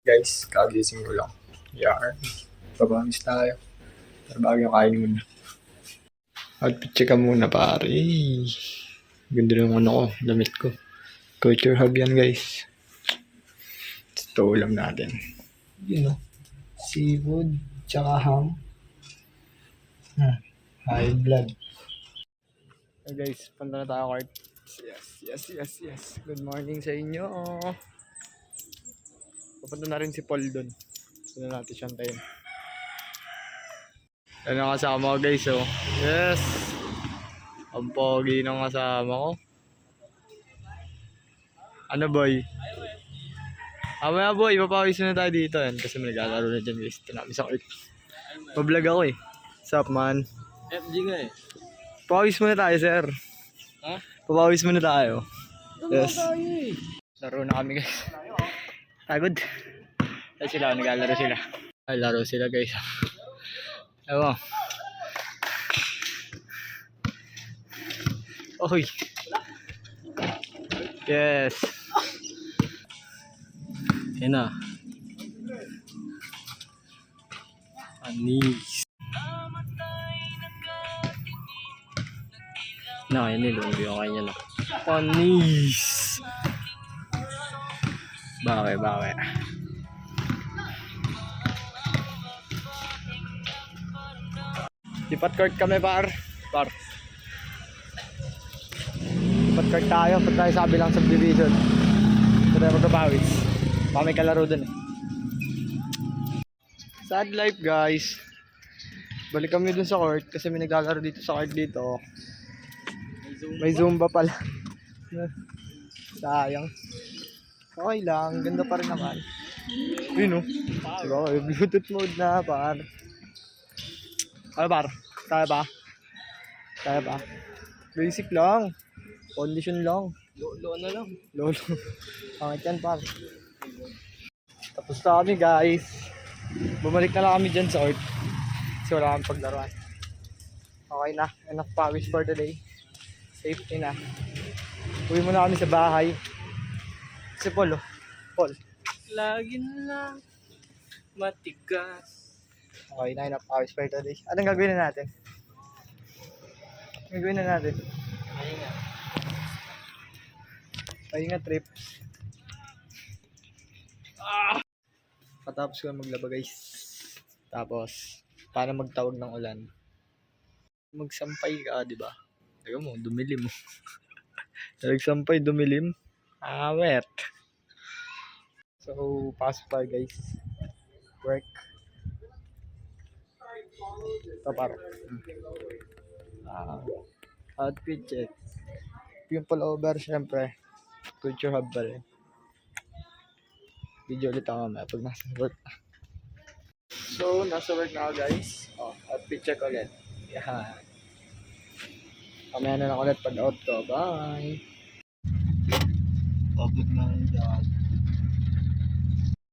Guys, kagising ko lang. Yar. Pabamis tayo. Pero bago yung kain muna. Outfit check ka muna pare. Ganda yung ano ko, damit ko. Culture hub yan guys. Ito ulam natin. You know, seafood, tsaka ham. High blood. Hey guys, punta na tayo court. Yes. Good morning sa inyo. Papunta na rin si Paul doon. Gusto na natin siyang tayo. Yan ang kasama ko guys, oh. Yes! Ang pogi ng kasama ko. Ano boy? Mamaya boy, papawis na tayo dito yan. Kasi may naglalaro na dyan guys. Ito namin sa court. Pa-vlog ako eh. What's up man? FG nga eh. Papawis muna tayo sir. Ha? Papawis muna tayo. Yes. Tayo eh. Laro na kami guys. Pagod. Ay sila, naglalaro sila. Ay laro sila guys. Ewan. Oy. Yes. Yan na. Anis. Na, yan nilunggi ako kanya na. Anis. Bawe. Lipat court kami par. Lipat court tayo. Punta tayo sa kabilang subdivision. Punta tayo magpapawis. Baka may kalaro dun eh. Sad life guys. Balik kami dun sa court kasi may naglalaro dito sa court dito. May Zumba pala. Sayang. Okay lang. Ganda pa rin naman. Yun o. Diba? Bluetooth mode na par. Ano par? Kaya ba? Basic lang. Condition lang. Lolo na lang. Lolo. Pangit yan par. Tapos na kami guys. Bumalik na lang kami dyan sa court. Kasi wala kami paglaruan. Okay na. Enough pawis for the day. Safety na. Uwi muna kami sa bahay. Si Paul oh. Paul. Lagi na lang matigas. Okay na. Enough pawis for the day. Anong gagawin na natin? Pahinga trip. Patapos ko maglaba guys. Tapos, paano magtawag ng ulan? Magsampay ka, di ba? Teka mo, dumilim mo. Nagsampay, dumilim. Wet. So, pasok tayo guys. Work. Ito para. Outfit check. Yung pullover, syempre. Culture hub pa rin. Video ulit ako mamaya pag nasa work na. So, nasa work na ako guys. Outfit check ulit. Yan. Mamaya na lang ulit pag out ko. Bye! Pagod na rin dyan.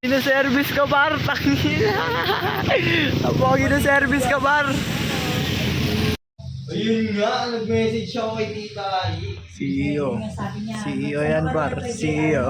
Gina-service ka bar! Tangina! Tapos gina-service ka bar! Ayun nga, nag-message ako kay Tita Ai. CEO. CEO yan bar. CEO.